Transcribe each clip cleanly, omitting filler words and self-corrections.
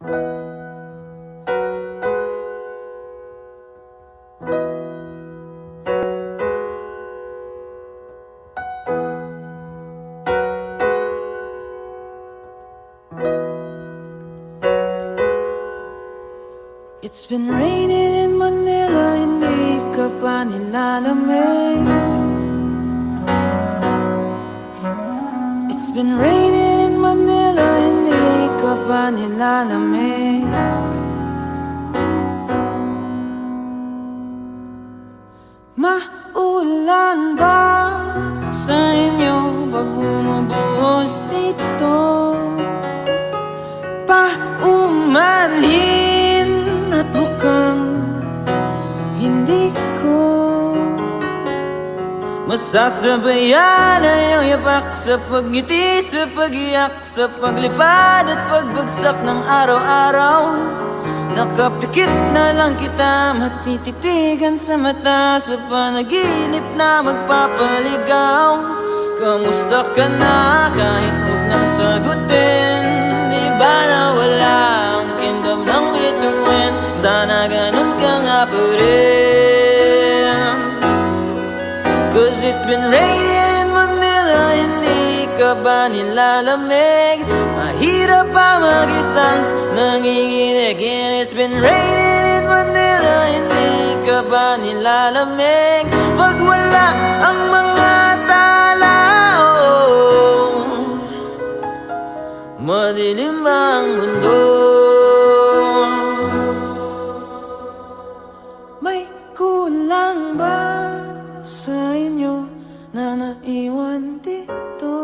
It's been raining in Manila, hindi ka pa nilalamig. It's been raining in Manila, hindi ka pa nilalamig. Maulan ba sa inyo pag bumubuhos dito? Paumanhin at mukhang hindi ko masasabayan ang iyong yapak sa pagngiti, sa pag-iyak, sa paglipad at pagbagsak ng araw-araw. Nakapikit na lang kita, matititigan sa mata, sa panaginip na magpapaligaw. Kamusta ka na kahit huwag nang sagutin? Di ba na wala ang kingdom ng bituin? Sana ganun ka nga pa rin. Cause it's been raining in Manila, hindi ka ba nilalamig? Mahirap pa mag-isang nanginginig. And it's been raining in Manila, hindi ka ba nilalamig? Pag wala ang mga tao, madilim ang mundo. May kulang ba sa inyo na naiwan dito?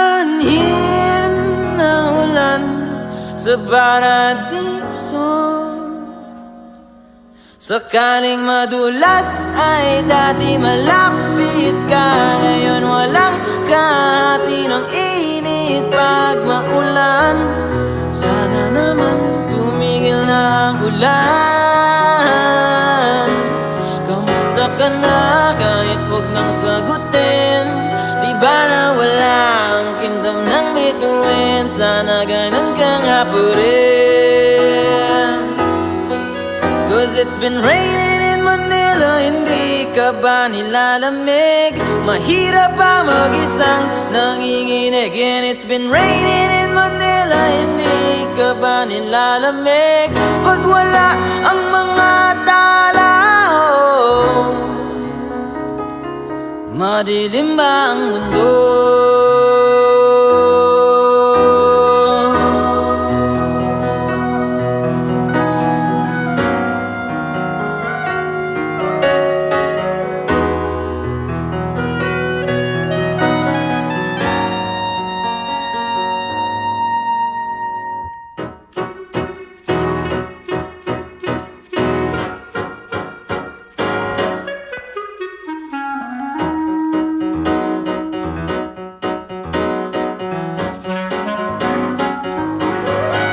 Aanhin na ulan sa paradiso. Sakaling madulas ay dati malapit ka, ngayon walang kahati ng init pag maulan. Sana naman tumigil na ang ulan. Kamusta ka na kahit huwag nang sagutin? Di ba na wala ang kingdom ng bituin? Sana ganun ka nga pa rin. Cause it's been raining in Manila, hindi ka ba nilalamig? Mahirap pa mag-isang nanginginig. And it's been raining in Manila, hindi ka ba nilalamig? Pag wala ang mga tao, madilim ba ang mundo?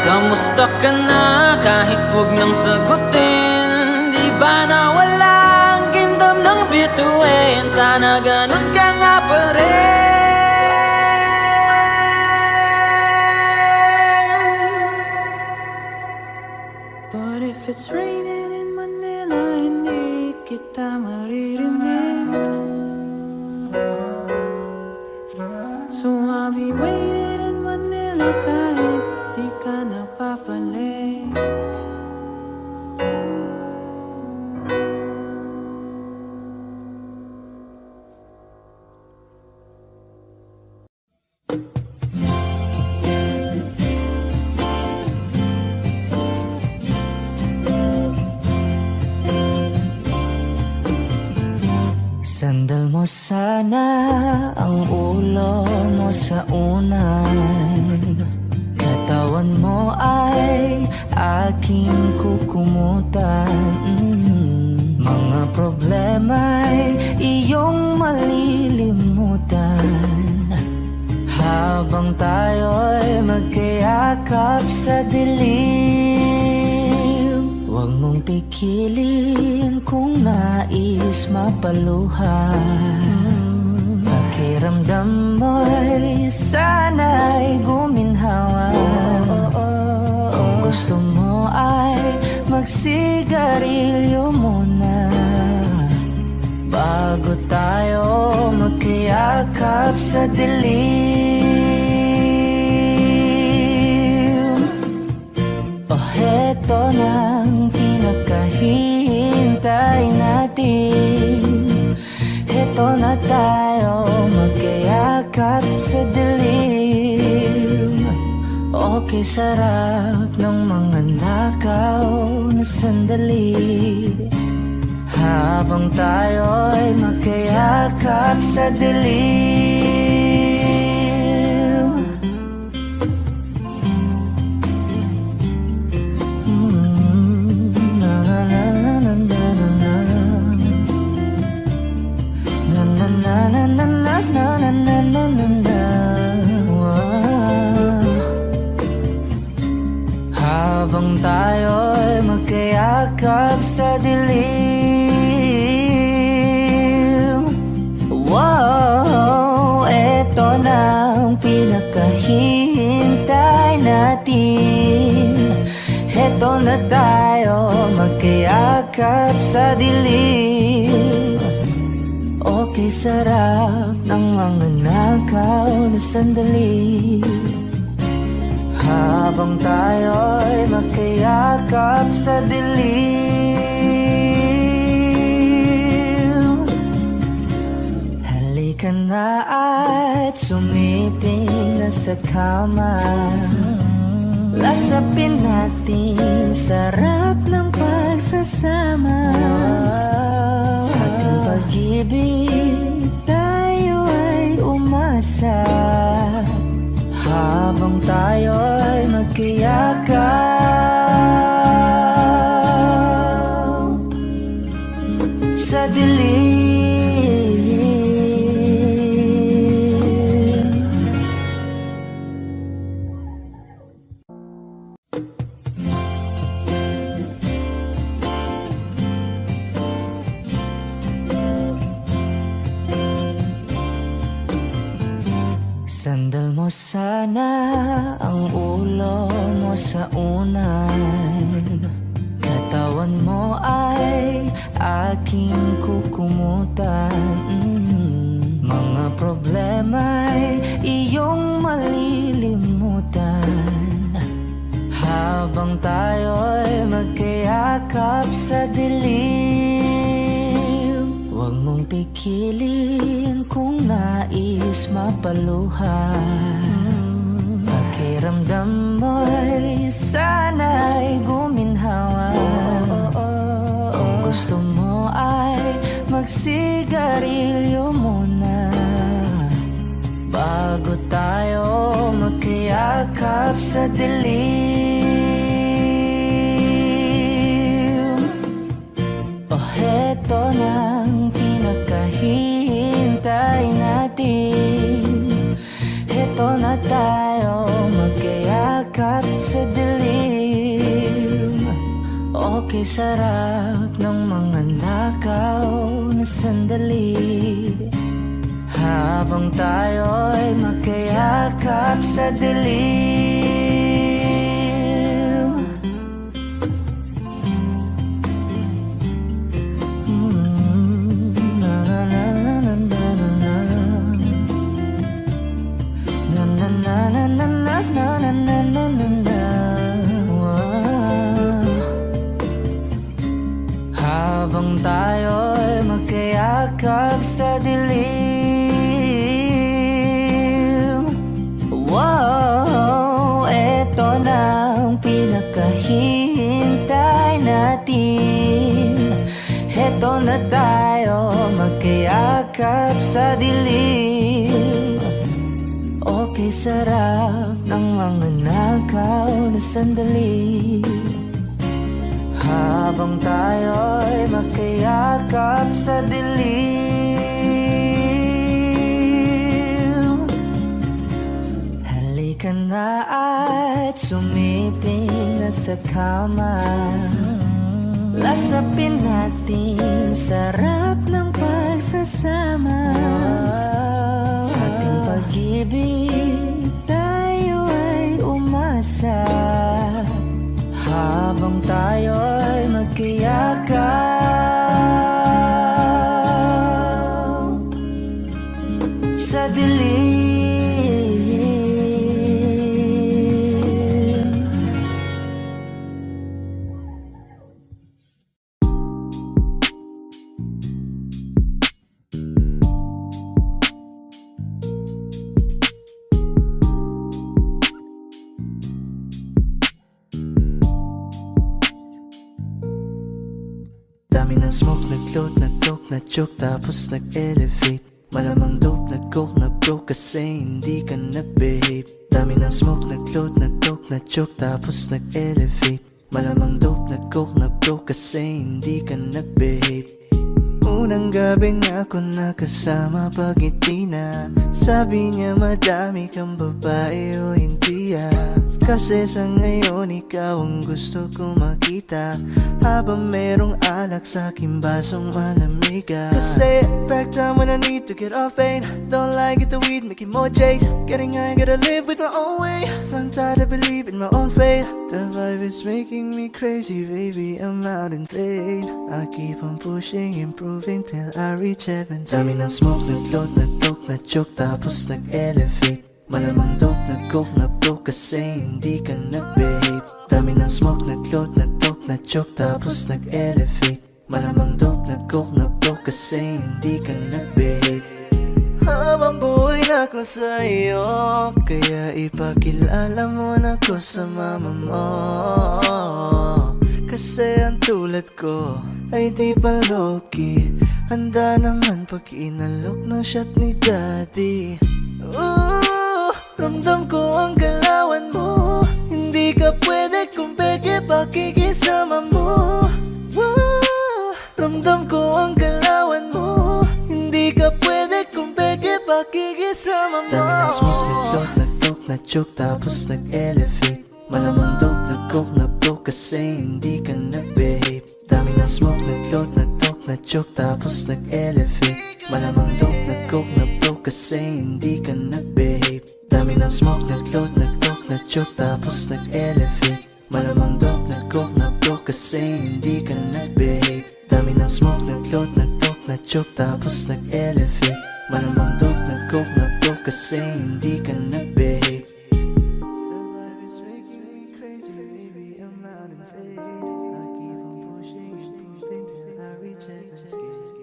Kamusta ka na kahit huwag nang sagutin? Di ba na wala ang kingdom ng bituin? Sana ganun ka nga pa rin. But if it's raining in Manila, hindi kita maririnig. So I'll be waiting in Manila kahit di ka napapalik. Sandal mo sana ang ulo mo sa unan, katawan mo ay aking kukumutan. Mga problema'y iyong malilimutan habang tayo'y magkayakap sa dilim. Huwag mong pikilin kung nais mapaluhan. Pakiramdam mo'y sana'y guminhaw yakap sa dilim. O heto nang pinakahihintay natin. Heto na tayo magkayakap sa dilim. Okay, sarap ng mga nakaw na sandali. Habang tayo'y magkayakap sa dilim. Na na na na na na na. Na na na na na na na na na na na. Habang tayo'y magkayakap sa dilim. Wow, eto na ang pinakahihintay natin. Eto na tayo magkayakap sa dilim. Okay, sarap ng mga nakaw na sandali. Habang tayo'y magkayakap sa dilim. Halika na at sumiping na sa kama. Lasapin natin sarap ng pagsasama. Sa ating pag-ibig tayo ay umasa. Habang tayo'y magkayakap sa dilim. Sandal mo sana ang ulo mo sa unan. Katawan mo ay aking kukumutan. Mga problema'y iyong malilimutan. Habang tayo'y magkayakap sa dilim. Huwag mong pikilin kung nais mapaluhan. Pakiramdam mo'y sana'y guminhawa. Kung gusto mo ay magsigarilyo muna bago tayo magkayakap sa dilim. O heto nang pinakahihintay natin. Heto na tayo magkayakap sa dilim. Okay, sarap ng mga nakaw na sandali. Habang tayo'y magkayakap sa dilim. Na na na na na na na. Na na na na na na na na na na. Habang tayo'y magkayakap sa dilim. Wow, eto na ang pinakahihintay natin. Eto na tayo magkayakap sa dilim. Okay, sarap ng mga nakaw na sandali. Habang tayo'y magkayakap sa dilim. Halika na at sumiping na sa kama. Lasapin natin sarap ng pagsasama. Sa ating pag-ibig tayo ay umasa. Habang tayo'y magkayakap sa dilim. Dami ng smoke, nag-load, nag-coke, na-choke, tapos nag-elevate. Malamang dope, nag-coke, na-broke kasi hindi ka nag-behave. Dami ng smoke, nag-load, nag-coke, na-choke, tapos nag-elevate. Malamang dope, nag-coke, na-broke kasi hindi ka nag-behave. Unang gabi nga ako nakasama pag ngiti na. Sabi niya madami kang babae o hindi Kasi sa ngayon ikaw ang gusto kong makita. Habang merong alak sa aking basong malamig Kasi back down when I need to get off pain. Don't like it the weed, making more J's. Getting high, gotta live with my own way. Tongue tied, I believe in my own fate. The vibe is making me crazy, baby, I'm out in vain. I keep on pushing, improving till I reach heaven. Dami ng smoke, nag-load, nag-coke, na-choke, tapos nag-elevate. Malamang dope, nag-coke, na-broke kasi hindi ka nag-behave. Dami ng smoke, nag-load, nag-coke, na-choke, tapos nag-elevate. Malamang dope, nag-coke, na-broke kasi hindi ka nag-behave. Habang buhay na ko sa'yo, kaya ipakilala mo na ko sa mama mo. Kasi ang tulad ko ay di pa low-key. Handa naman pag inalok ng shot ni daddy. Ramdam ko ang galawan mo. Hindi ka pwede kung peke pakikisama mo. Ramdam ko ang galawan mo. Hindi ka pwede kung peke pakikisama mo. Dami ng smoke, nag-load, nag-coke, na-choke, tapos nag-elevate. Malamang dope, nag-coke, na-broke kasi hindi ka nag-behave. Dami ng smoke, nag-load, nag-coke, na-choke, tapos nag-elevate. Malamang dope, nag-coke, na-broke kasi hindi ka nag-behave. Dami ng smoke, nag-load, nag-coke, na-choke, tapos nag-elevate. Malamang dope, nag-coke, na-broke kasi hindi ka nag-behave. Dami ng smoke, nag-load, nag-coke, na-choke, tapos nag-elevate. Malamang dope, nag-coke, na-broke kasi hindi ka nag-behave. The vibe is making me crazy, baby, I'm out in vain. I keep on pushing, improving till I reach heaven's gate.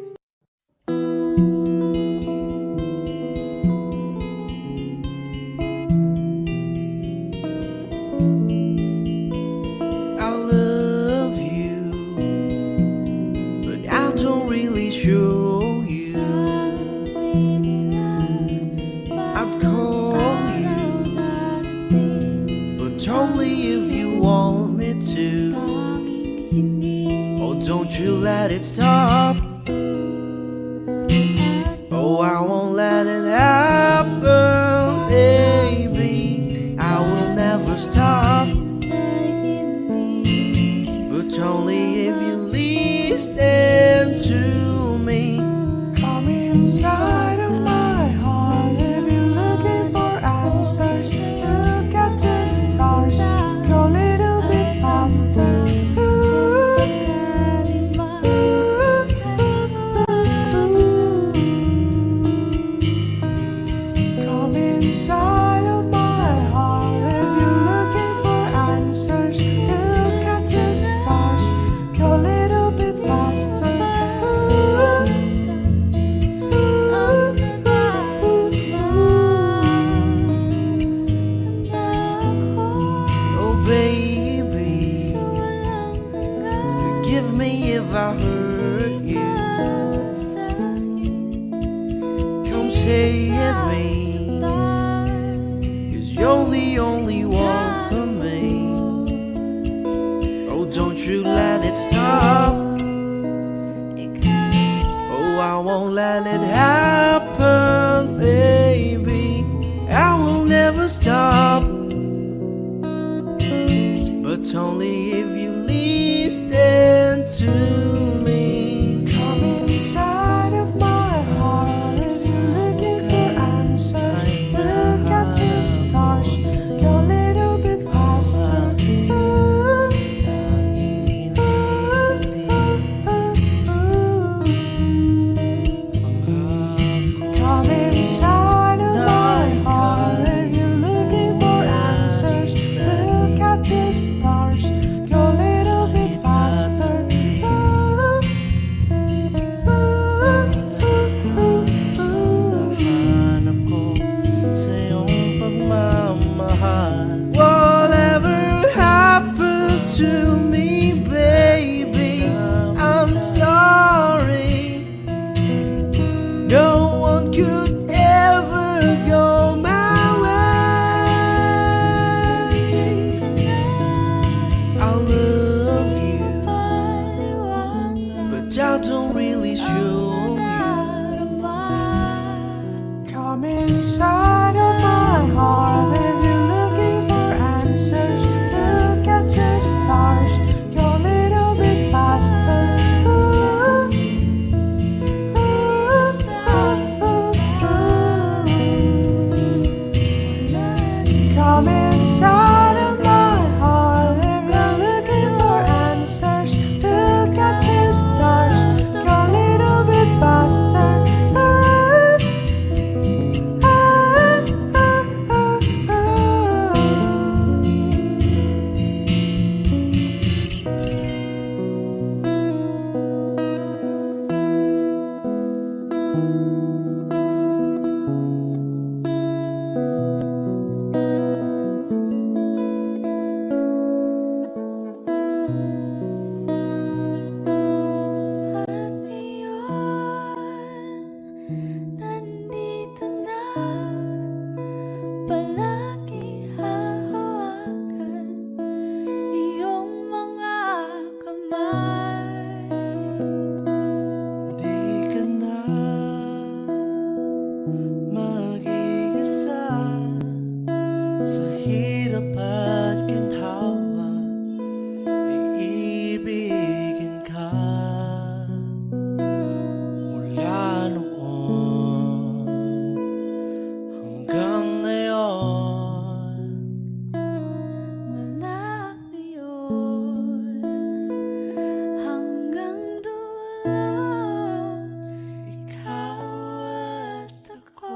I love you, but I don't really show you. I'd call you, but only if you want me to. Oh, don't you let it stop. Oh, I won't let it happen, baby. I will never stop. But only if you listen to me. Come inside of my heart if you're looking for answers. Look at the stars, go a little bit faster. Come inside of my heart if you're looking for answers. Look at the stars, go a little bit faster. Oh, baby, forgive me if I hurt you. Come say it me, 'cause you're the only one for me. Oh, don't you let it stop. Oh, I won't let it happen, baby. I will never stop. But only if you listen to me. Come inside of my heart if you're looking for answers. Look at the stars, go a little bit faster. Come inside of my heart if you're looking for answers. Look at the stars, go a little bit faster. Hanap ko sa iyong pagmamahal. Whatever happened to me, baby, I'm sorry. from inside of my heart. If you're looking for answers, look at the stars. Go a little bit faster. At iyon, nandito na, palagi hahawakan iyong mga kamay. Di ka na mag-iisa sa hirap at ginhawa, iibigin ka mula noon hanggang ngayon. Mula ngayon hanggang dulo, ikaw at ako.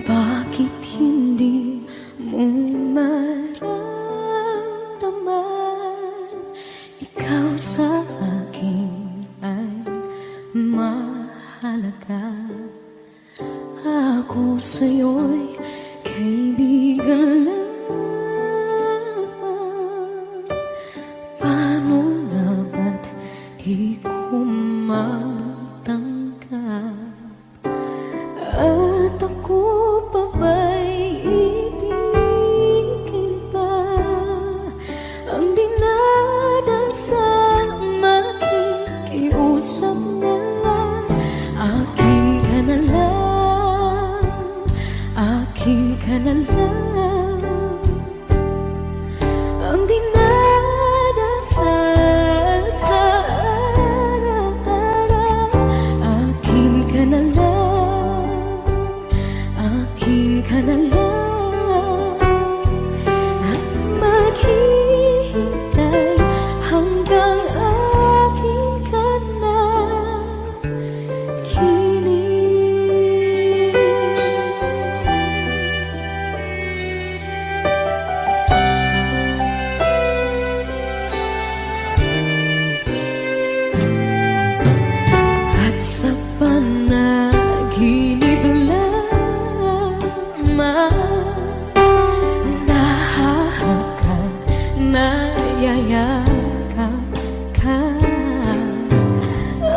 Bakit hindi mo maramdaman? Ikaw sa akin ay mahalaga. Ako sa'yo'y kaibigan lang. Paano nga ba't di ko matanggap? At ako pa ba'y ibigin pa? Ang dinadasal, makikiusap na lang. Akin ka na lang, akin ka na lang. Ang dinadasal sa araw-araw. Akin ka na lang, akin ka na lang. At maghihintay hanggang akin ka na kilig. At sa panaginip lamang, nahahagkan, nayayakap ka.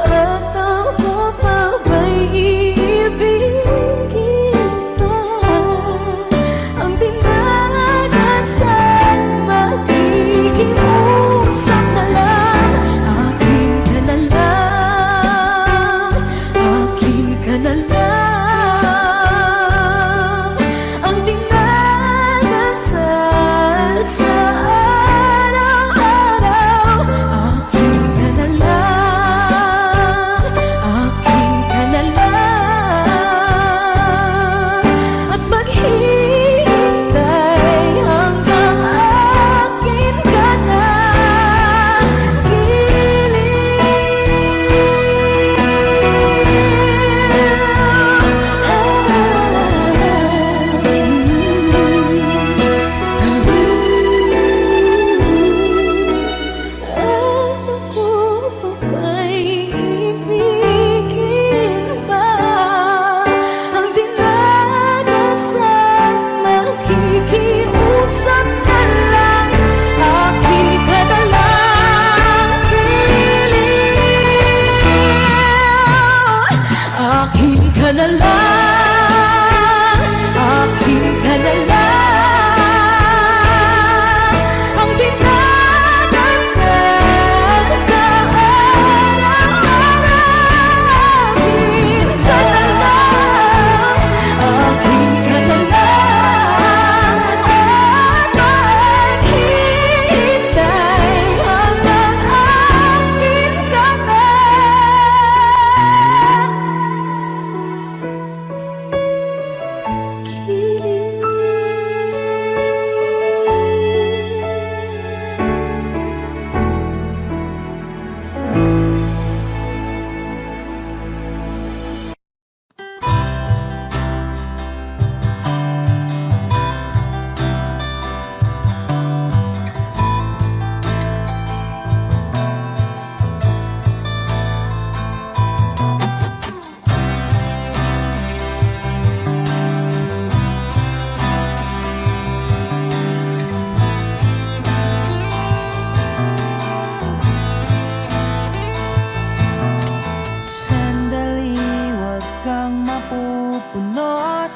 At ako pa ba'y iibigin pa? Ang dinadasal, makikiusap na lang. Akin ka na lang, akin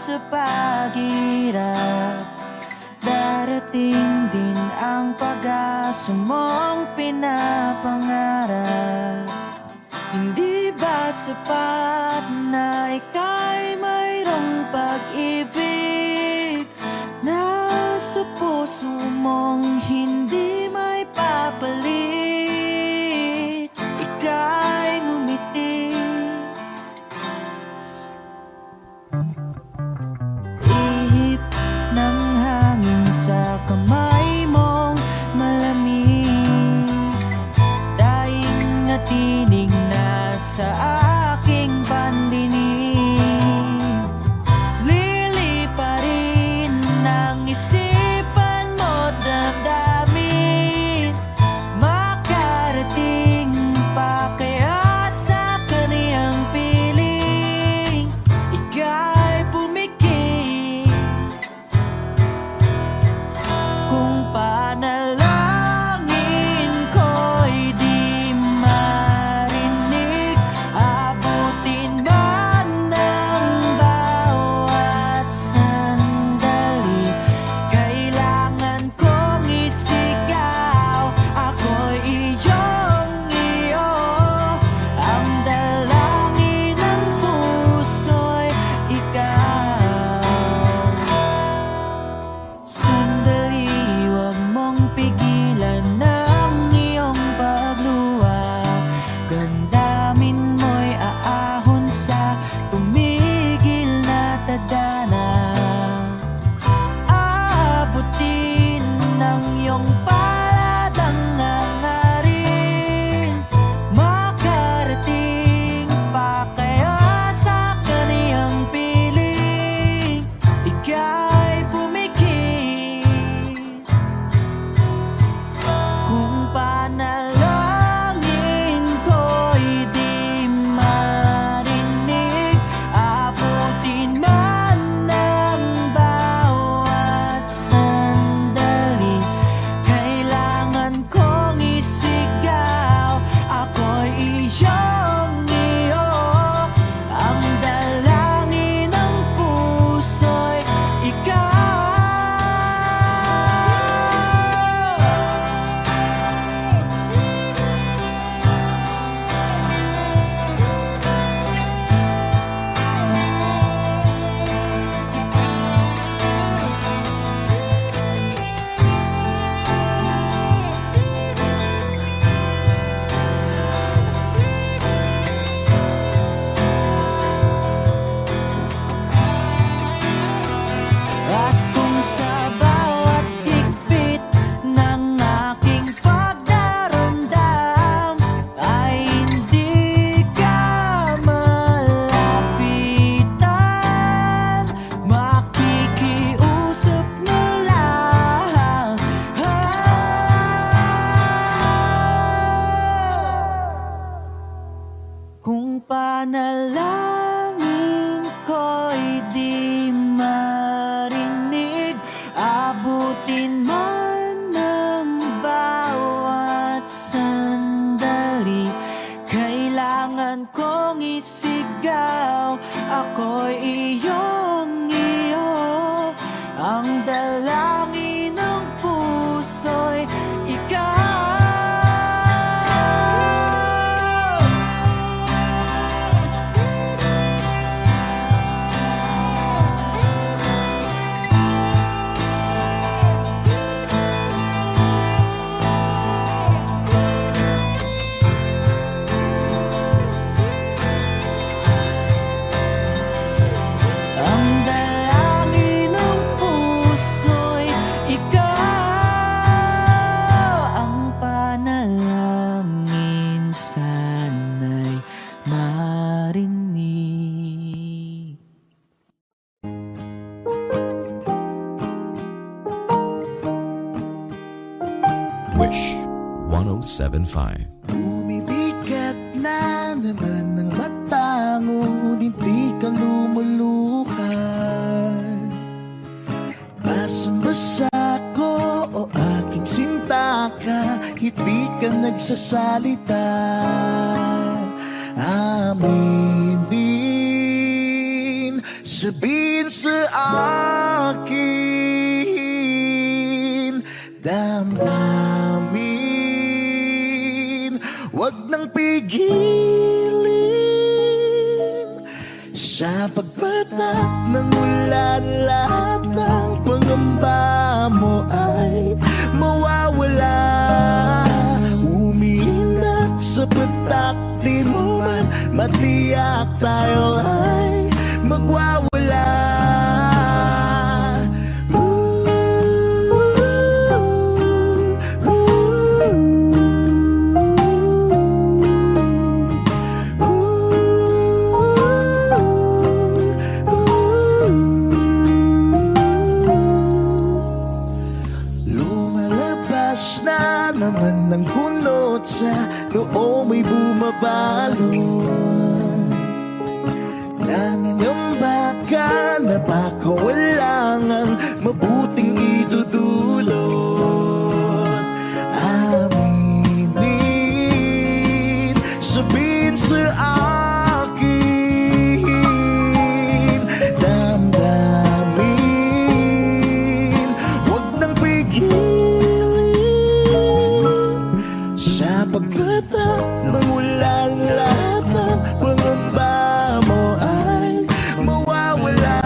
sa paghirap, darating din ang pag-asa mong pinapangarap. Hindi ba sapat na ika'y mayroong pag-ibig na sa puso mong hindi may papalit? Ika'y ngumiti, ihip ng hangin sa kamay mong malamig, daing na tinig na sa aking pandinig. Liliparin ng isipan mo, damdamin, makarating pa kaya sa kaniyang piling. Ika'y pumikit kung panalangin ko'y di marinig, abutin man ng bawat sandali. Kailangan kong isigaw, ako'y iyong-iyo, ang dalangin ng puso'y ikaw. Sandali, huwag mong pigilan ng iyong pagluha, damdamin mo'y aahon sa tumigil na tadhana. Aabutin ng iyong palad ang hangarin, makarating pa kaya sa kaniyang piling. Ika'y pumikit kung panalangin ko'y di marinig, abutin man ng bawat sandali. Kailangan kong isigaw, ako'y iyong-iyo, ang dalangin ng puso'y ikaw. At kung sa bawat higpit ng aking pagdaramdam ay hindi ka malapitan, makikiusap na lang. Kung panalangin ko'y di marinig, abutin man ng bawat sandali. Kailangan kong isigaw, ako'y iyong-iyo, ang dalangin ng puso'y ikaw. Ang dalangin ng puso'y ikaw, ang panalangin sana'y marinig. Wish 1075. Bumibigat na naman ang mata, ngunit di ka lumuluhan. Basang-basa ko o aking sinta ka, hindi ka nagsasalita. Amin din, sabihin sa akin damdamin, wag nang pigilin. Sa pagpatak ng ulan, lahat ng pangamba mo ay mawawala. Umiinak sa patak, di mo man matiyak, tayo ay magwawala. Lumalabas na naman ng kunot sa noo may bumabalot. Nangangamba ka na baka wala ngang mabuting idudulot. Aminin, sabihin sa akin damdamin, wag nang pigilin. Sa pagpatak ng ulan, lahat ng pangamba mo ay mawawala.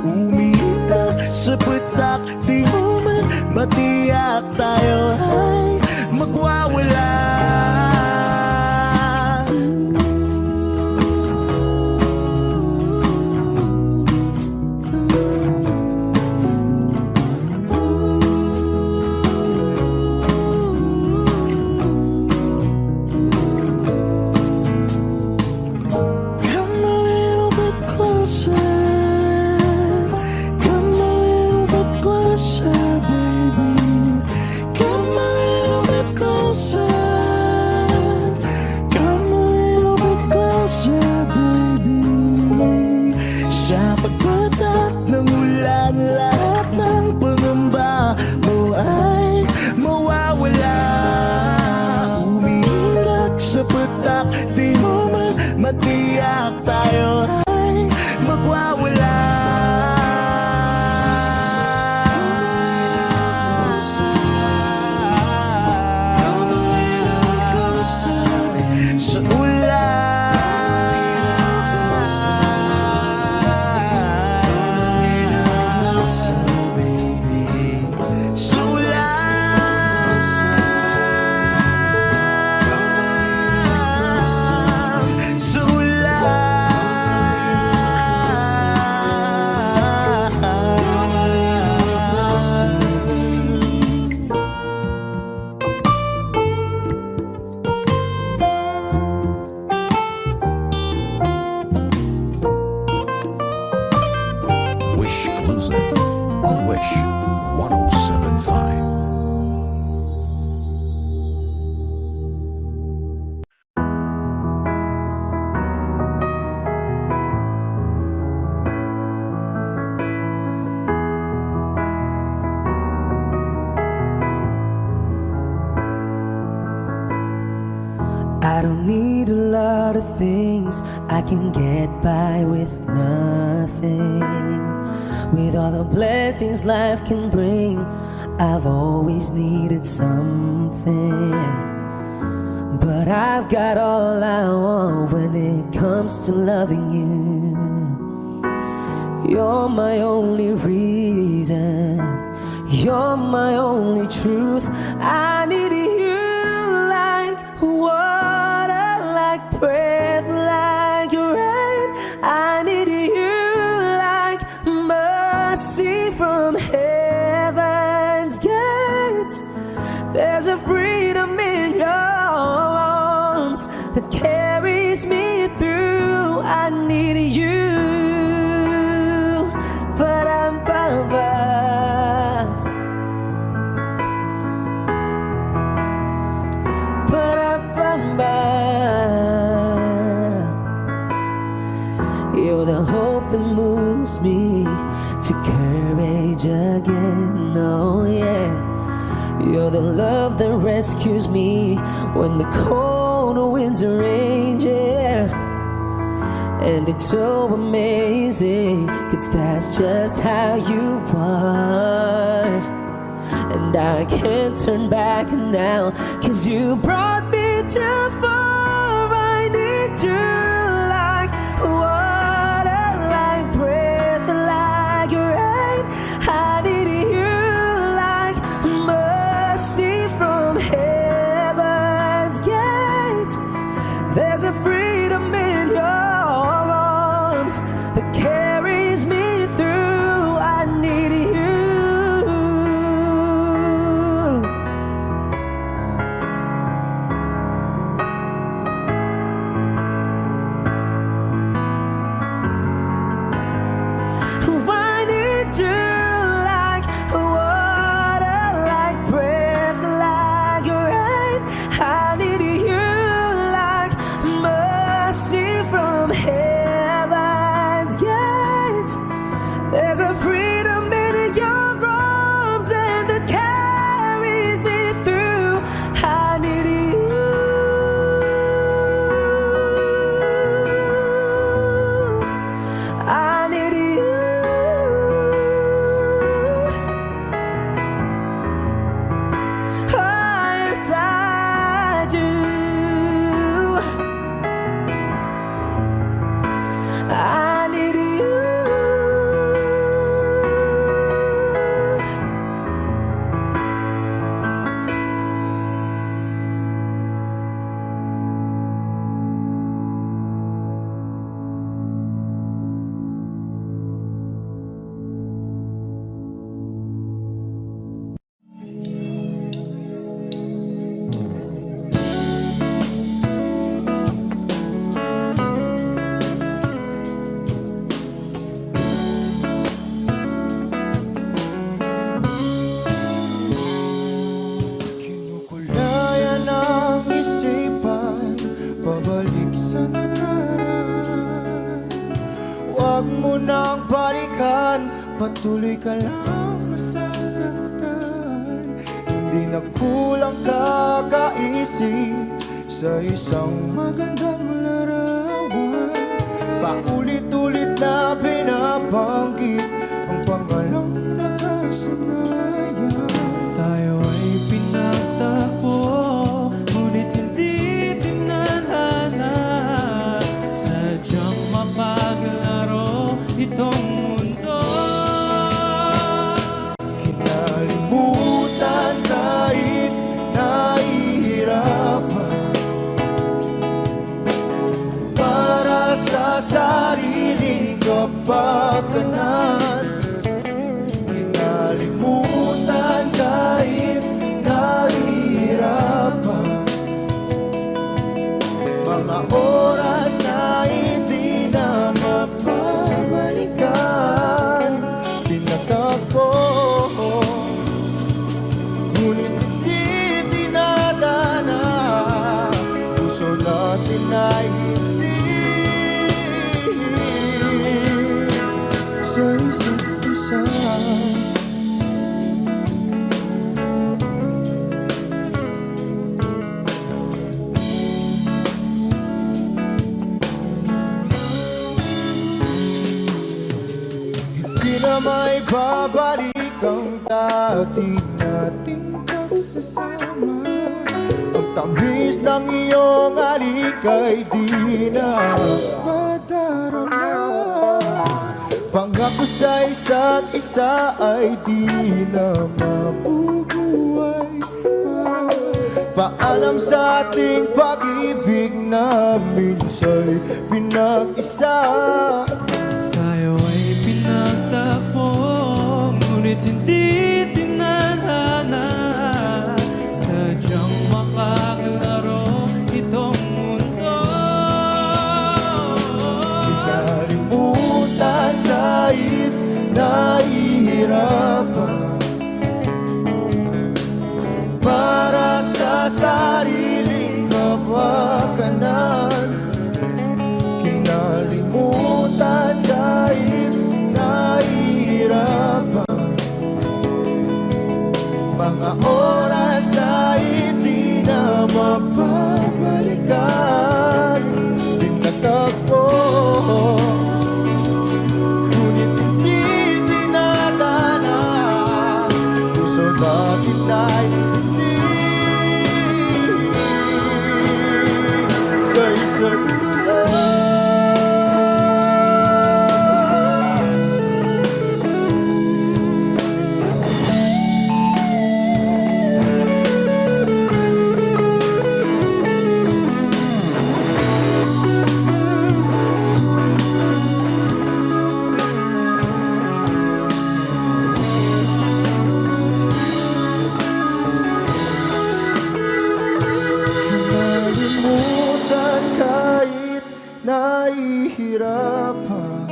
Umiinak sa patak, di mo man matiyak, tayo ay magwawala. Come a little bit closer. Come a little bit closer, baby. Come a little bit closer. Come a little bit closer, baby. Sa pagpatak ng ulan, lahat ng pangamba mo ay mawawala. Umiinak sa patak, di mo man matiyak, tayo ay magwawala. Sa ulan, sa ulan, sa ulan. Wish Closer on Wish 1075. I don't need a lot of things, I can get by with nothing. With all the blessings life can bring, I've always needed something. But I've got all I want when it comes to loving you. You're my only reason, you're my only truth. I need you like water, like breath, like rain. I need you like mercy from heaven's gate. There's a freedom in your arms that carries me through. I need you, but I'm You're the hope that moves me to courage again. Oh yeah, you're the love that rescues me when the cold winds rage. Yeah, And it's so amazing, 'cause that's just how you are. And I can't turn back now, 'cause you brought me too far. I need you like water, like breath, like rain. I need you like mercy from heaven's gate. There's a freedom in your arms that carries me through. I need you. I need you like water, like breath, like rain. I need you like mercy from heaven's gate. There's a freedom in your arms and that carries me through. I need you. I need you. Oh, yes, I do. I need you. Kinukulayan ang isipan, pabalik sa nakaraan. Huwag mo nang balikan, patuloy ka lang masasaktan. Hindi na kulang kakaisip sa isang magandang larawan. Paulit-ulit na binabanggit ang pangalang nakasanayan. Tayo ay pinagtagpo, ngunit hindi tinadhana. Sadyang mapaglaro itong mundo. Kinalimutan kahit nahihirapan, para sa sariling kapakanan. Kinalimutan kahit nahihirapan, mga oras na hindi na mapabalikan. Tinatagpo, ngunit hindi tinadana. Puso natin ay hindi sa isa't isa. Hindi na may babalik ang dati nating pagsasama. Ang tamis ng iyong halik ay di na madarama. Pangako sa isa't isa ay di na mabubuhay pa. Paalam sa ating pag-ibig na minsa'y pinag-isa. Tayo ay pinagtagpo, ngunit hindi tinadhana. Sadyang makaglaro itong mundo. Kinalimutan kahit nahihirapan, para sa sariling kapakanan. Kinalimutan kahit nahihirapan, mga oras na hindi na mapabalikan. Tinatagpo, isa't isa. Nalimutan kahit nahihirapan,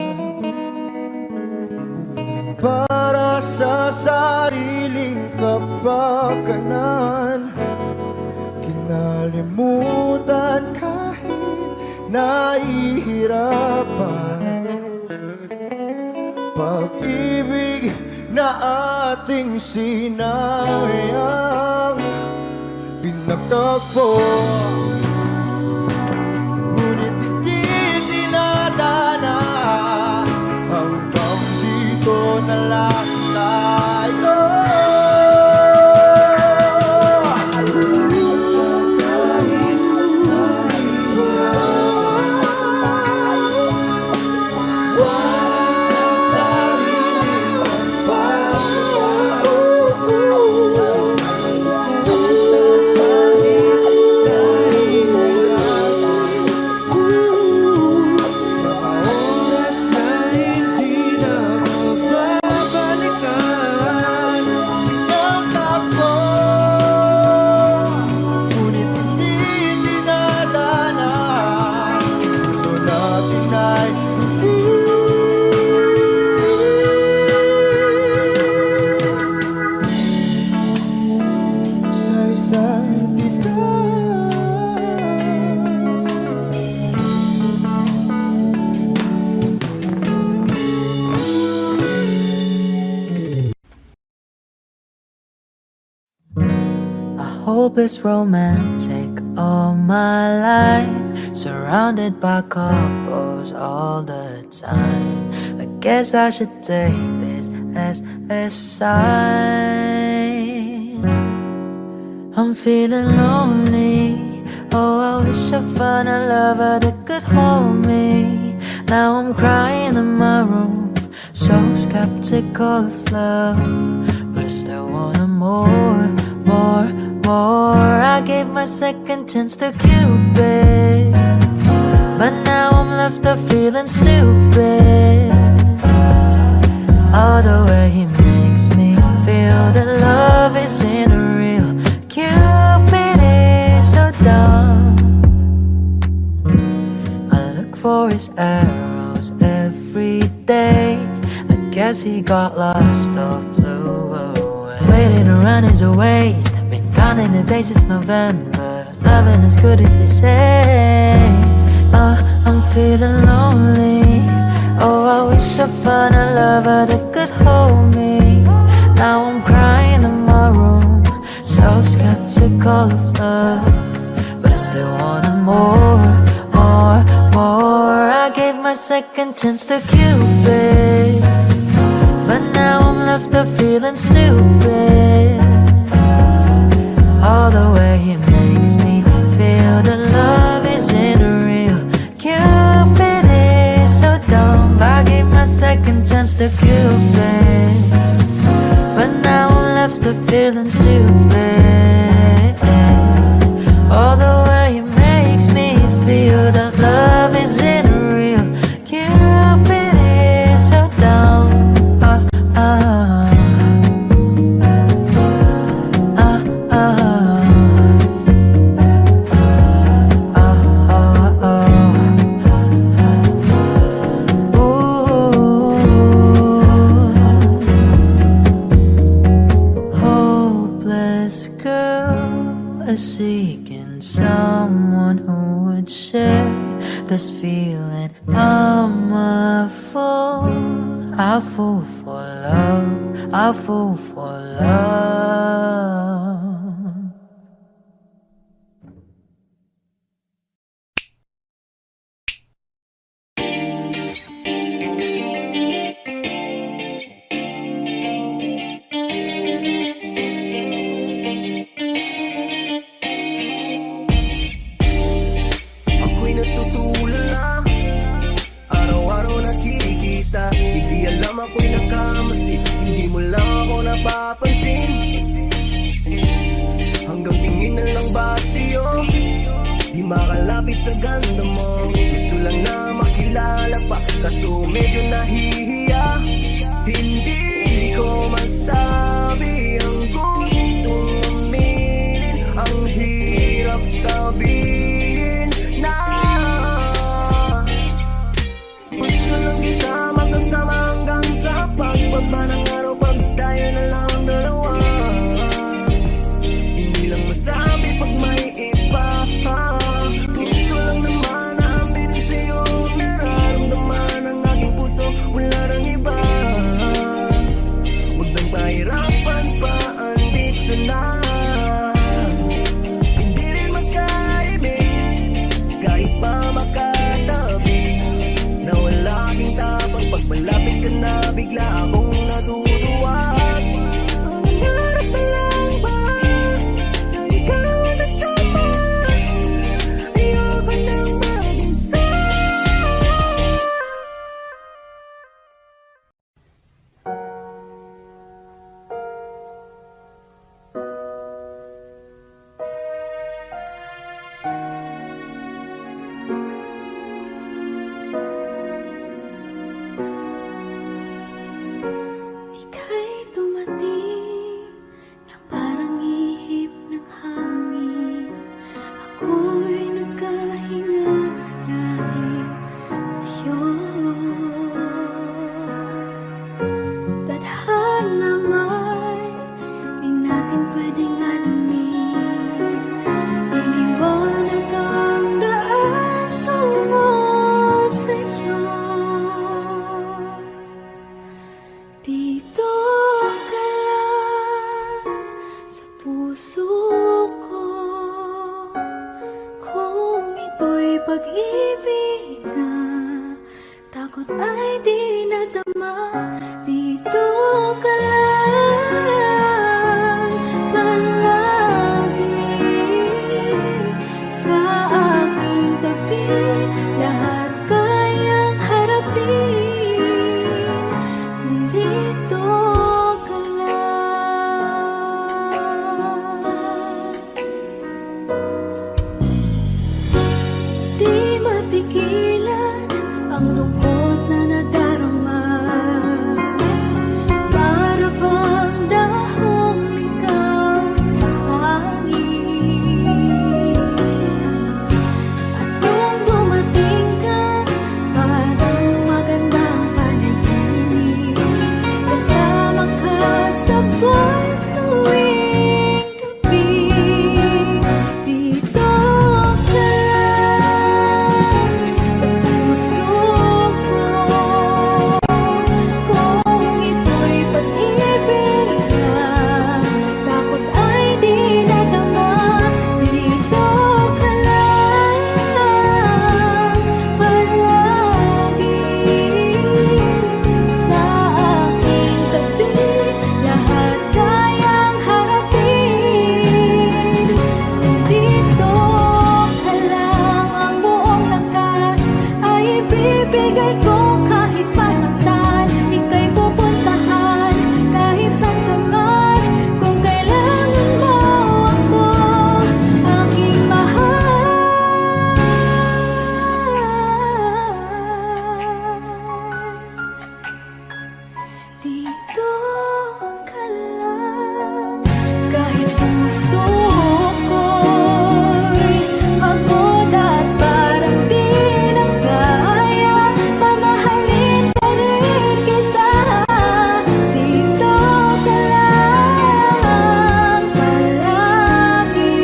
para sa sariling kapakanan. Kinalimutan kahit nahihirapan, pag-ibig na ating sinayang pinagtagpo. Ngunit hindi dinadana, hanggang dito na lang tayo. Hopeless romantic all my life, surrounded by couples all the time. I guess I should take this as a sign. I'm feeling lonely. Oh, I wish I found a lover that could hold me. Now I'm crying in my room, so skeptical of love, but I still want more. I gave my second chance to Cupid, but now I'm left up feeling stupid. All the way he makes me feel that love isn't real. Cupid is so dumb. I look for his arrows every day. I guess he got lost or flew away. Waiting around is a waste. I've been counting the days since November. Loving as good as they say. I'm feeling lonely. Oh, I wish I found a lover that could hold me. Now I'm crying in my room, so skeptical of love, but I still want more. I gave my second chance to Cupid, but now I'm left up feeling stupid. All the way he makes me feel that love isn't real. Cupid is so dumb. I gave my second chance to Cupid, but now I'm left up feeling stupid. All the way he makes me feel that love isn't real. Cupid is so dumb. Hopeless girl is seeking someone who would share this feeling. I'm a fool for love, a fool for love. Ako'y natutunan tinutulala. Araw-araw nakikita, hindi alam ako'y nakamasi. Hindi mo lang ako napapansin. Hanggang tingin na lang ba sa'yo, di makalapit sa ganda mo. Gusto lang na makilala pa, kaso medyo nahihiya. Hindi ko masabi ang gustong aminin. Ang hirap sabihin na gusto lang kita makasama hanggang sa pagbaba ng araw. Pag tayo na lang ang dalawa, hindi lang masabi pag may iba. Gusto lang naman na aminin sa'yo ang nararamdaman ng aking puso. Wala nang iba. Huwag nang pahirapan pa, andito na. Hindi rin magkaibig kahit pa makatabi. Nawala aking tapang pag malapit ka na, bigla akong natutuwag. Nangarap na lang ba na ikaw ang kasama? Ayoko nang mag-isa. Ika'y dumating na parang ihip ng hangin. Ako'y nagkahinga dahil sa'yo. Tadhana may di natin pwedeng alamin. Iniwanag ang daan tungo sa'yo. Dito ka lang sa puso ko. Kung ito'y pag-ibig na, takot ay di nadama. Dito ka lang palagi sa aking tabi. Lahat kayang harapin kung dito ka lang. Di mapigilan ang lungkot na nadarama. Para bang dahong ligaw sa hangin. At nung dumating ka, parang magandang panaginip. Kasama ka sa buwan tuwing gabi. Dito ka lang sa puso ko. Kung ito'y pag-ibig na, takot ay di nadama. Dito ka lang palagi sa aking tabi. Lahat kayang harapin kung dito ka lang. Ang buong lakas ay ibibigay ko kahit masaktan. Ika'y pupuntahan kahit saan ka man. Kung kailangan mo ako, aking mahal. Dito ka lang kahit puso ko'y pagod at parang di na kaya. Mamahalin pa rin kita. Dito ka lang palagi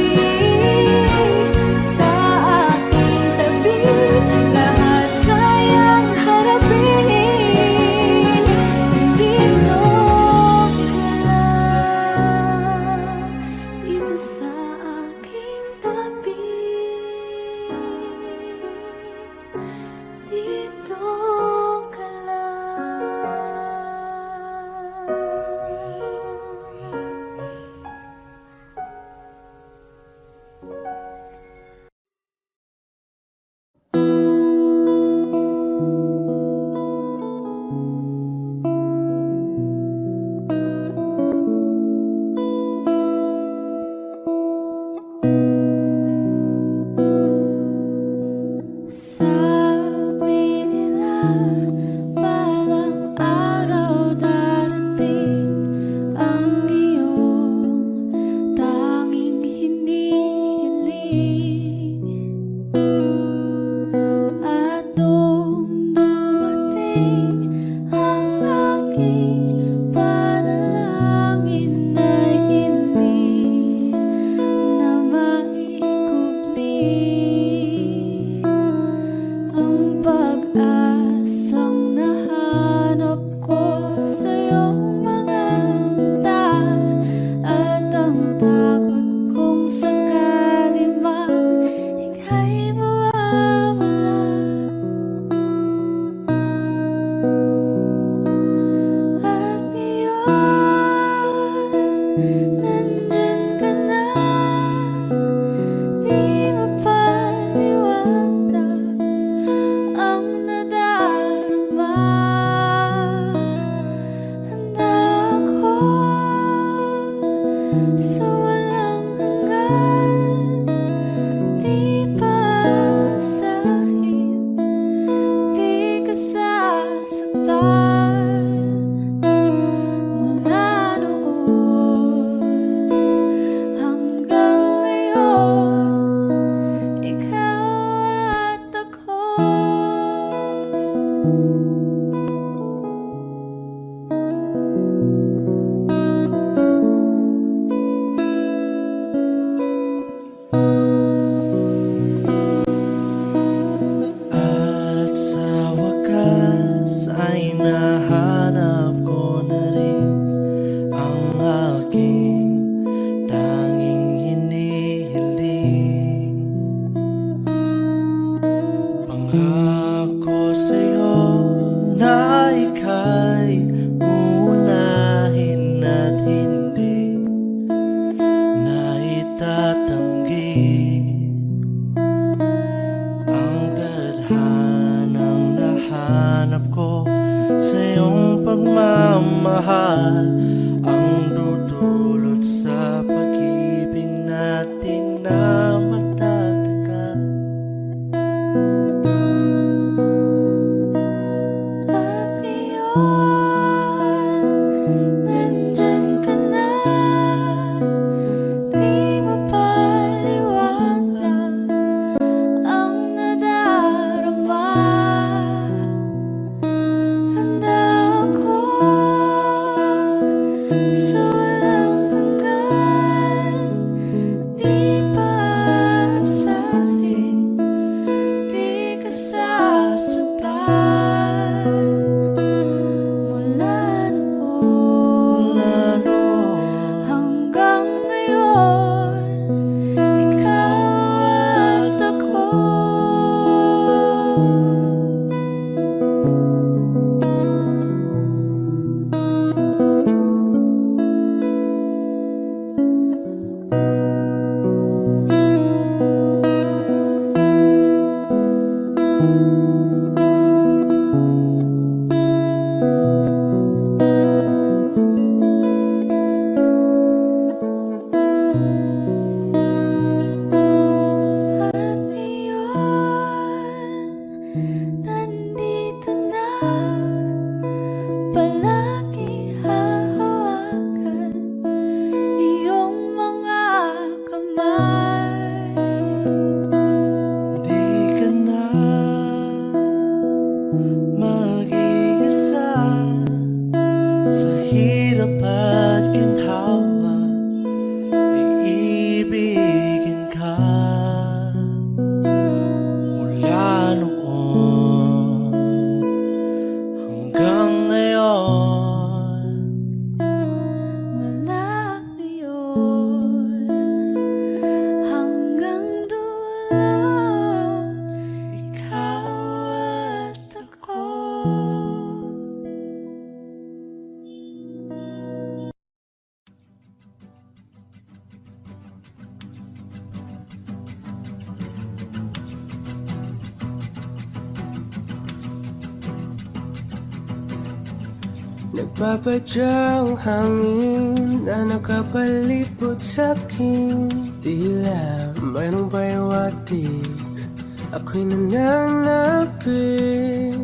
sa aking tabi. Lahat kayang harapin dito ka lang. Dito sa aking tabi. Dito ka lang. Nangako sa'yo na ika'y uunahin at hindi na itatanggi ang tadhanang nahanap ko sa iyong pagmamahal, ang dudulot sa pag-ibig natin na matatagal. At ngayon, nandyan ka na. Di mapaliwanag ang nadarama. Handa ako sa walang hanggan. Di paasahin, di ka sasaktan. Mula noon hanggang ngayon, ikaw at ako. At ngayon, nandito na. Palagi hahawakan iyong mga kamay. Di ka na mag-iisa sa hirap at ginhawa, iibigin ka mula noon hanggang ngayon. Mula ngayon hanggang dulo, ikaw at ako. Nagpapadyang hangin na nakapalipot sa'kin. Tila mayroong payawatik, ako'y nananapit.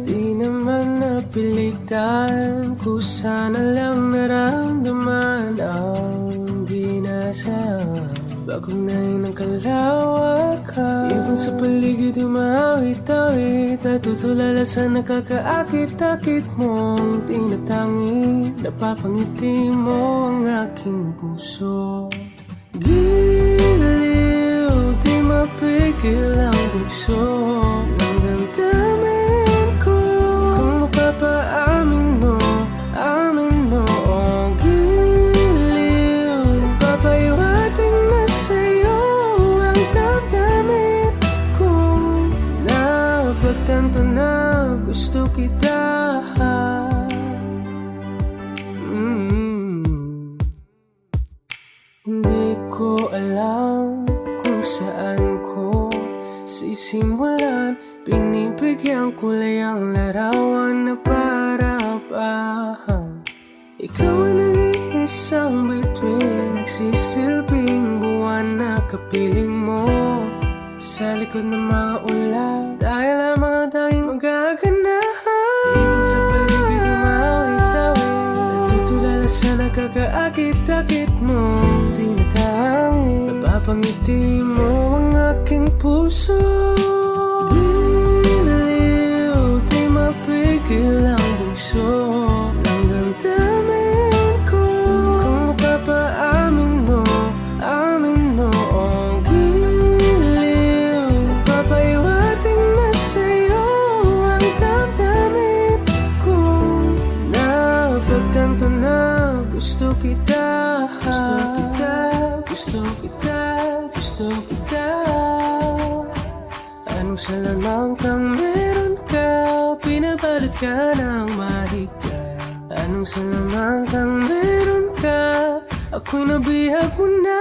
Di naman napilitan, kusana lang naramdaman ang di nasa bagong nahin ng kalawakan. Ibon sa paligid umawit-awit, natutulala sa nakakaakit-akit mong tinatangi. Napapangiti mo ang aking puso. Giliw, di mapigil ang bugso ng damdamin ko. Kung mapapaamin mo, amin mo. Oh, giliw, papahiwating na sa'yo ang damdamin ko. Napagtanto na gusto kita. Hindi ko alam kung saan ko sisimulan. Binibigyan ko lang ang larawan na para-pahan. Ikaw ang nag-iisang bituin, nagsisilbing buwan na kapiling mo. Sa likod ng mga ulan, tayo lamang ang tanging magaganahan. Ibon sa paligid umawit-awit, natutulala sa nakakaakit-akit mo. Tinatangi, napapangiti mo ang aking puso. Giliw, di mapigil ang bugso ng damdamin ko. Kung mapapaamin mo, amin mo. Oh, giliw, papahiwating na sa'yo ang damdamin ko. Napagtanto na gusto kita. Gusto kita, gusto kita, gusto kita. Anong salaman kang meron Bakit ka nang mahigpit? Anong salaman kang meron ka? Ako'y nabihag mo na.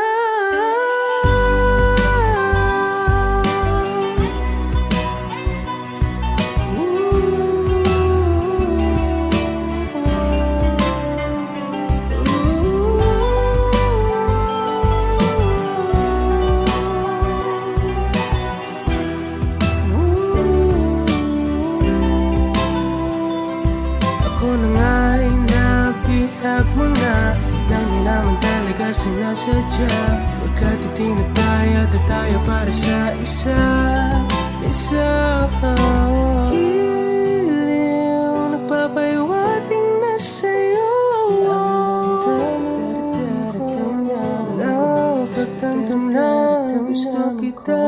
Ako na nga'y nabihag mo na, nang di naman talaga sinasadya. Pagkat itinataya at tayo para sa isa. Giliw, nagpapahiwating na sa'yo. Pagtanto na gusto kita.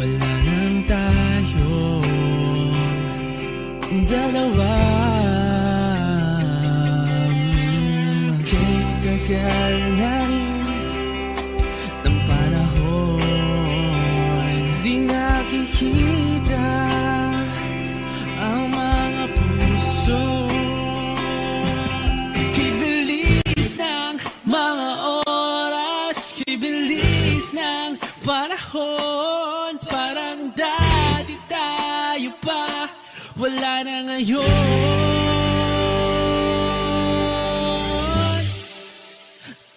Wala nang tayong dalawa. Kahit tagal na rin ng panahon, di nakikita ang mga puso. Kibilis ng mga oras, kibilis ng panahon. Parang dati tayo pa, wala na ngayon.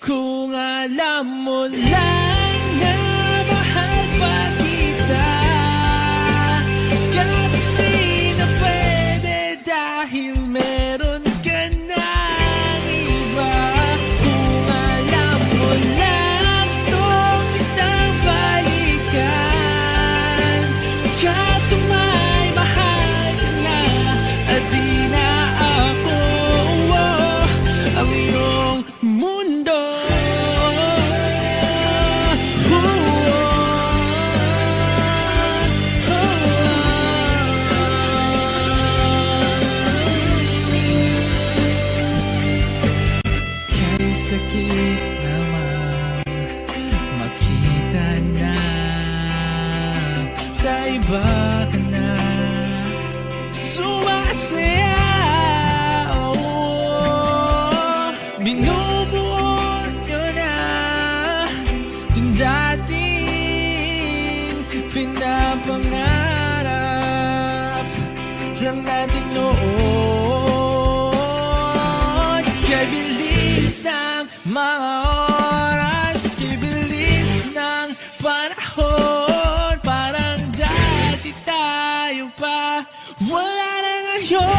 Kung alam mo lang na mahal pa kita, kasi di na pwede dahil meron ka ng iba. Kung alam mo lang gusto kitang balikan, kaso may mahal ka na at di na ako ang iyong mundo. Kay sakit naman makita na sa iba ka na sumasaya. Binubuo ko na yung dating pinapangarap lang natin noon. Kay bilis ng mga oras, kay bilis ng panahon, parang dati tayo pa, wala na ngayon.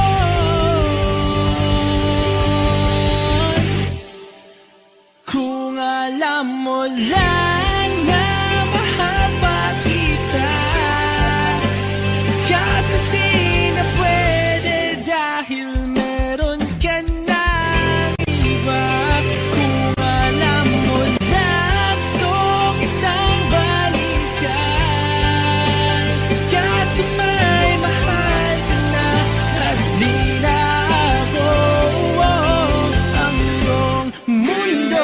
Kung alam mo lang na mahal pa kita, kasi di na pwede dahil meron ka ng iba. Kung alam mo lang gusto kitang balikan, kasi may mahal ka na at di na ako ang iyong mundo.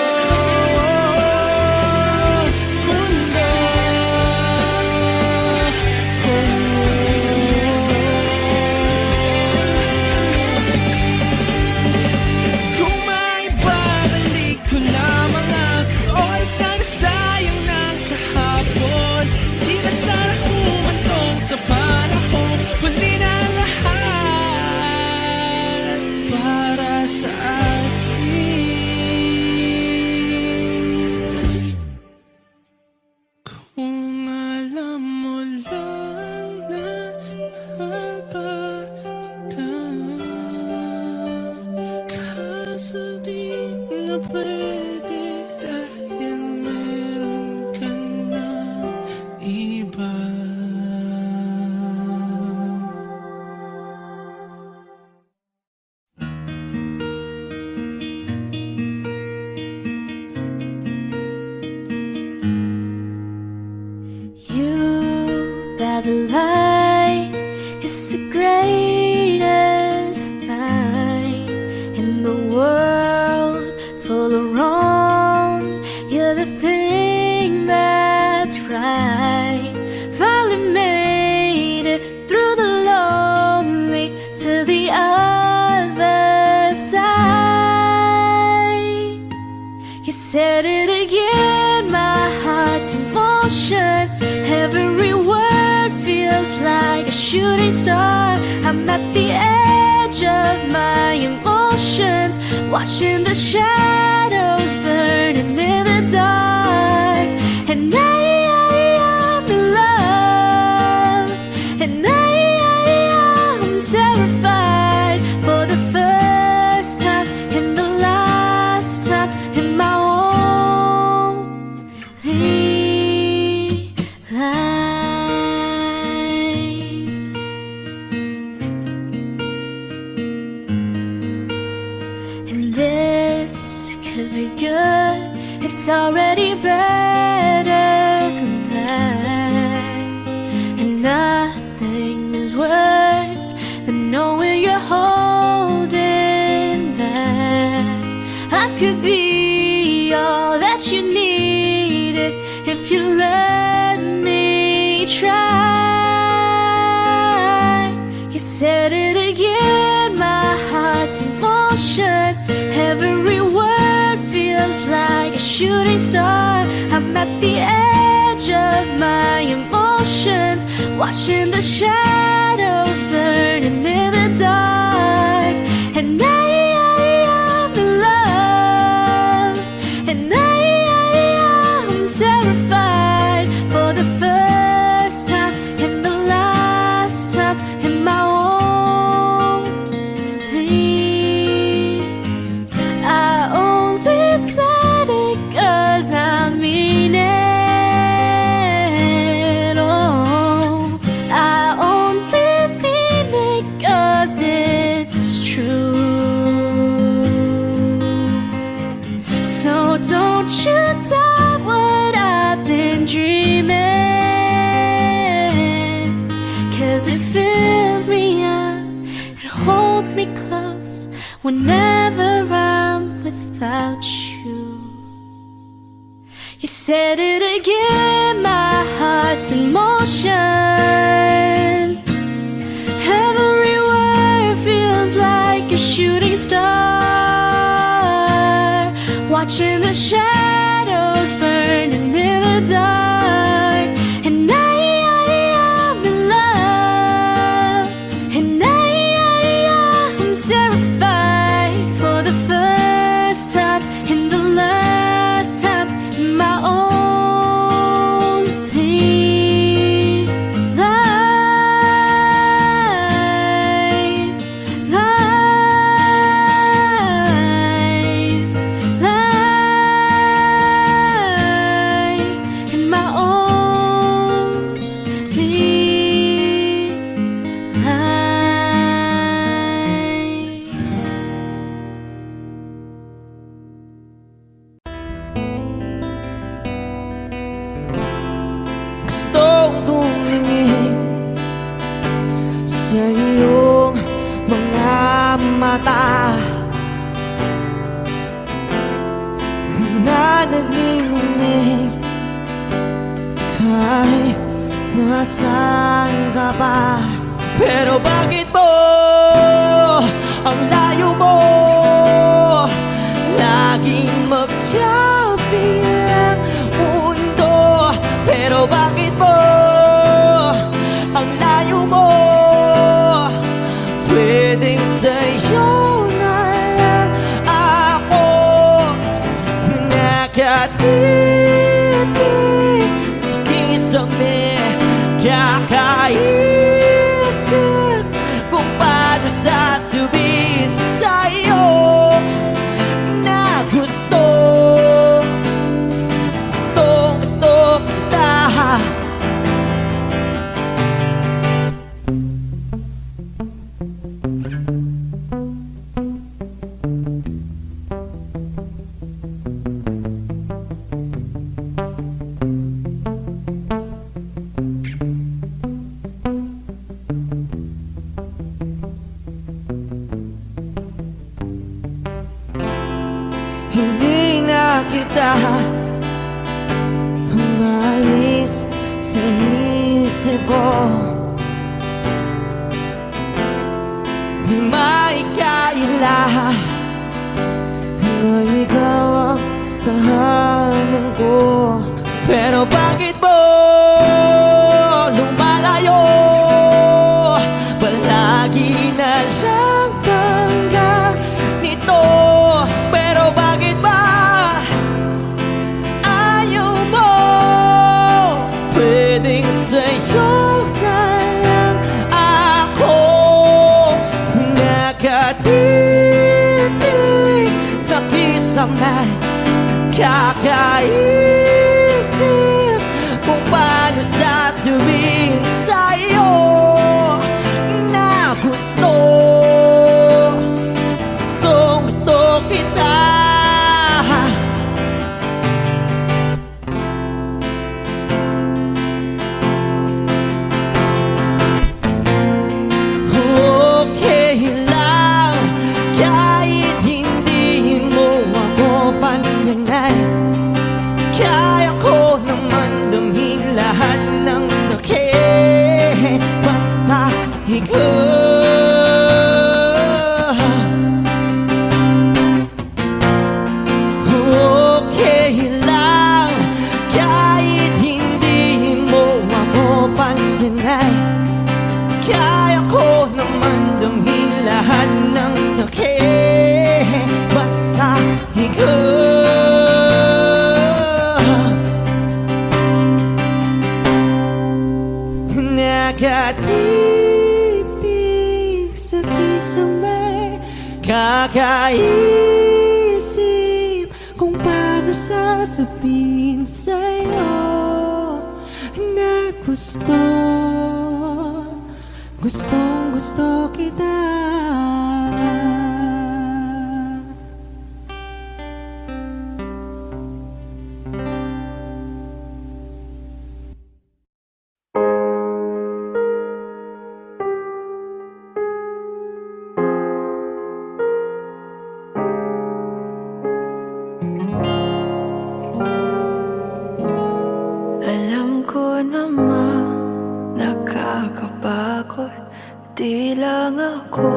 the light is the greatest line in the world full of wrong. You're the thing that's right. Finally made it through the lonely to the other side. You said it again, my heart's in motion. Every word feels like a shooting star. I'm at the edge of my emotions, watching the shadows burning in the dark. And I'm in love, and I'm terrified for the first time and the last time in my only life. And this could be good. It's already better than that. And nothing is worse than knowing you're holding back. I could be all that you needed if you let me try. You said it again, my heart's in motion. Every word feels like a shooting star. I'm at the edge of my emotions, watching the shadows burning in the dark. And I'm in love, and I'm terrified for the first time and the last time in my only. I only said it 'cause I mean it. Oh, I only mean it 'cause it's true. So don't you doubt what I've been dreaming, 'cause it fills me up, it holds me close whenever I'm without you. You said it again, my heart's in motion. Every word feels like a shooting star, watching the shadows burning in the dark. And I'm in love, and I'm terrified for the first time and the last time in my only life. In my only life. Gustong tumingin sa iyong mga mata na nagniningning kahit nasaan ka pa. Pero bakit mo ang layo mo laging magkabilang mundo? Pero bakit mo ang layo mo? Pwedeng sa'yo na lang ako nakatitig sa kisame. Kakaisip kung paano sasabihin sa kita umalis sa isip ko. Di maikaila na ikaw ang tahanan ko. Pero bakit mo lumalayo? Palagi na lang hanggang nito. Pero bakit ba ayaw mo? Pwedeng sa'yo na lang ako nakatitig sa kisame. Kakaisip kung paano sasabihin sa'yo na gusto kita. Okay lang kahit hindi mo ako pansinin. Kaya ko naman damhin lahat ng sakit basta ikaw. Okay lang kahit hindi mo ako pansinin. Kaya ko naman damhin lahat ng sakit basta ikaw. Nakatipig sa kisame. Kakaisip kung paano sasabihin sa'yo na gustong kita. Alam ko naman nakakapagod. Di lang ako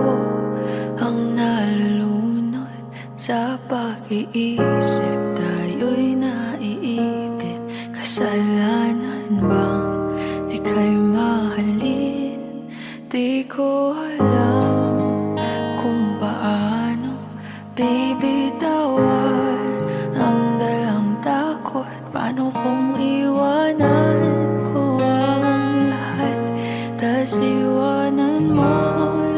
ang nalulunod sa pag-iisip. Tayo'y naiipit. Kasalanan bang ika'y mahalin? Di ko alam kung paano bibitawan ang dalang takot. Paano kung iwanan ko ang lahat, tas iwanan mo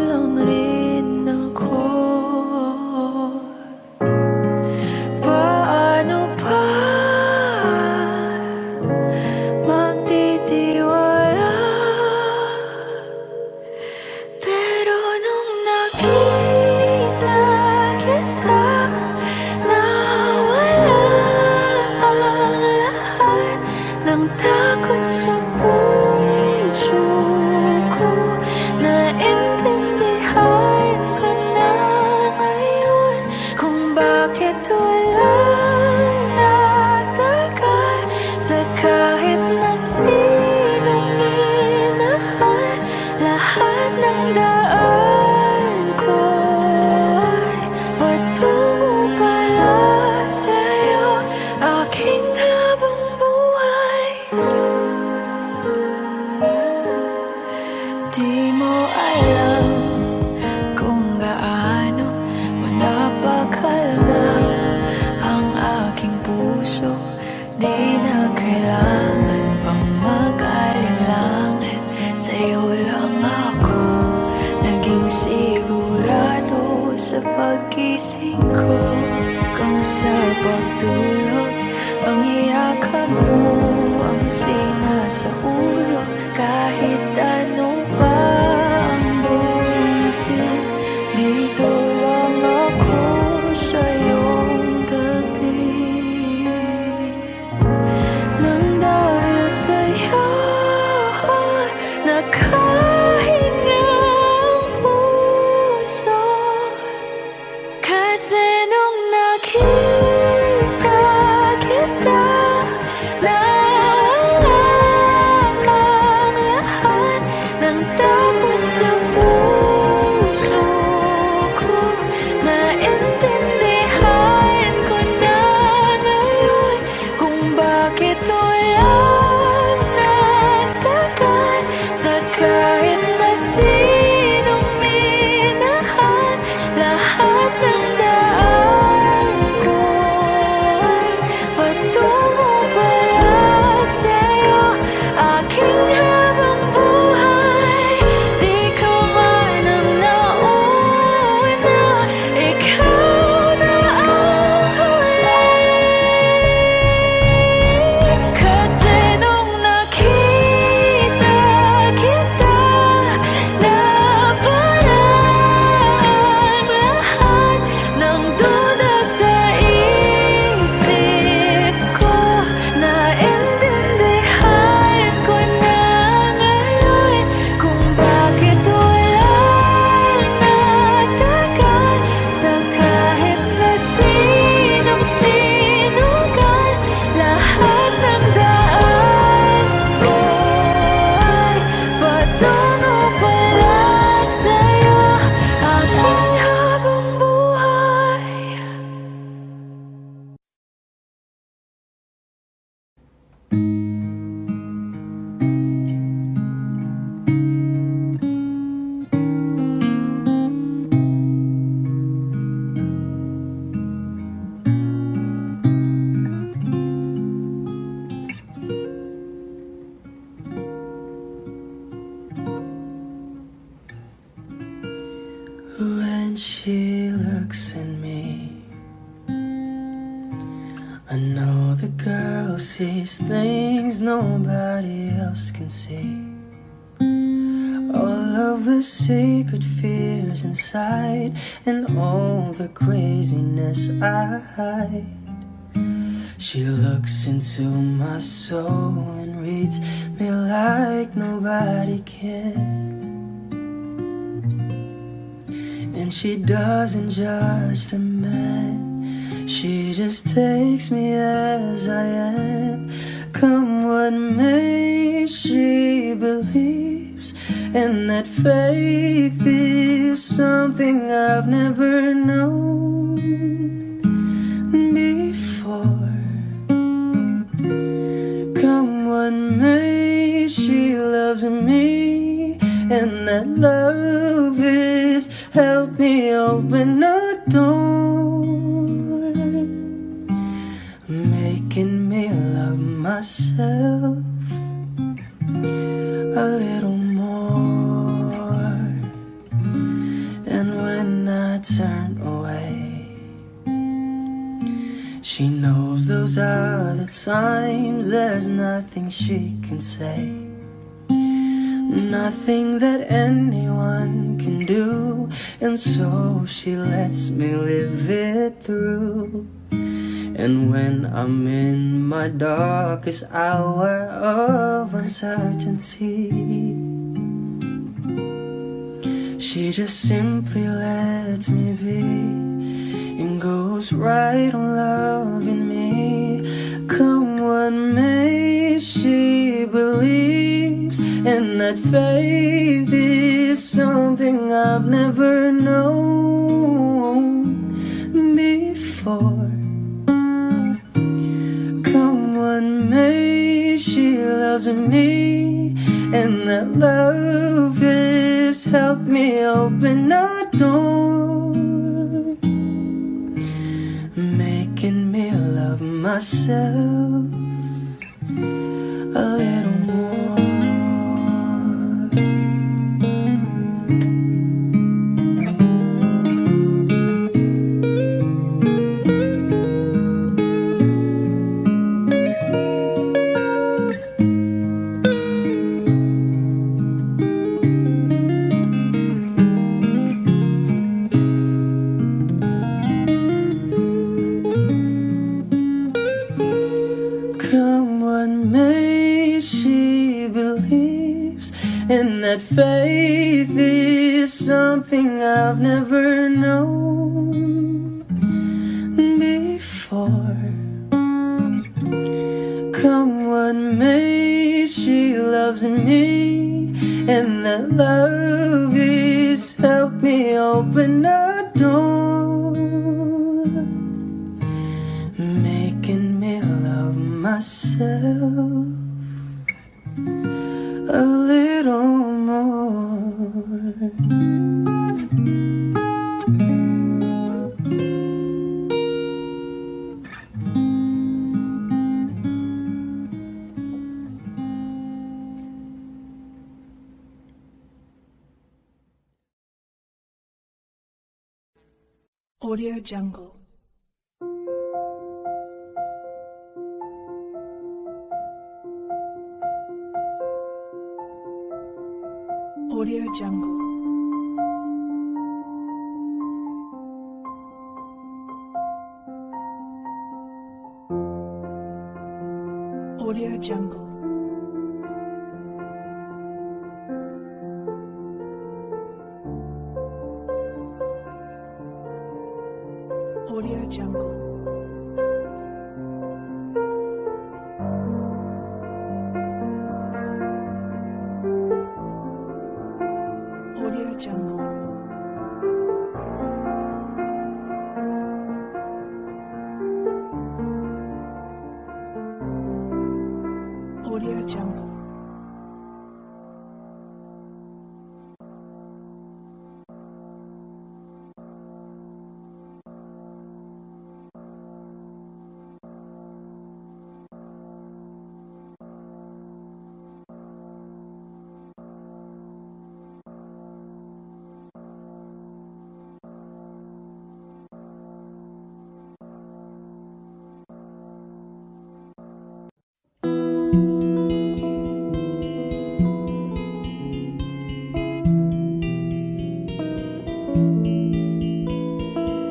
lang rin ako? Paano pa magtitiwala? Pero nung nakita kita, nawala ang lahat ng takot sa puso ko. Naintindihan ko na ngayon kung bakit walang natagal sa kahit na sinong minahal. Lahat ng daan ko ay patungo pala sa'yo, aking habang buhay. Di mo alam kung gaano mo napakalma ang aking puso. Di na kailangan pang mag-alinlangan, sa'yo lang ako naging sigurado sa pag-gising ko. Kung sa pagtulog, ang iyakan mo ang sinasauro. Kahit ano pa ang dumating, dito lang ako sa iyong tabi. Nang dahil sa'yo nakahinga ang puso. Kasi nung nakita When she looks at me, I know the girl sees things nobody else can see. All of the secret fears inside and all the craziness I hide. She looks into my soul and reads me like nobody can. And she doesn't judge the man, she just takes me as I am. Come what may, she believes, and that faith is something I've never known before. Come what may, she loves me, and that love is help me open a door, making me love myself a little more. And when I turn away, she knows those are the times there's nothing she can say, nothing that anyone can do, and so she lets me live it through. And when I'm in my darkest hour of uncertainty, she just simply lets me be and goes right on loving me. Come what may, she believes, and that faith is something I've never known before. Come what may, she loves me, and that love has helped me open a door, making me love myself a little more. Come what may, she believes, and that faith is something I've never known before. Come what may, she loves me, and that love is helped me open a door, making me love myself a little more. Audio Jungle. Audio Jungle. Audio Jungle. Audio Jungle. Audio Jungle. Audio Jungle.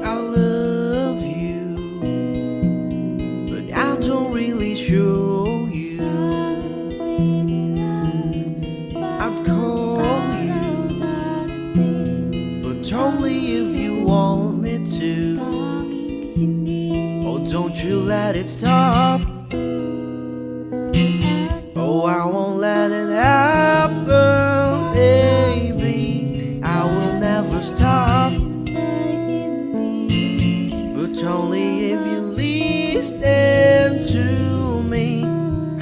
I love you, but I don't really show you. I'd call you, but only if you want me to. Oh, don't you let it stop. Oh, I won't let it happen, baby. I will never stop. But only if you listen to me.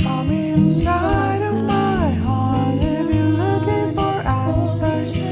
Come inside of my heart if you're looking for answers.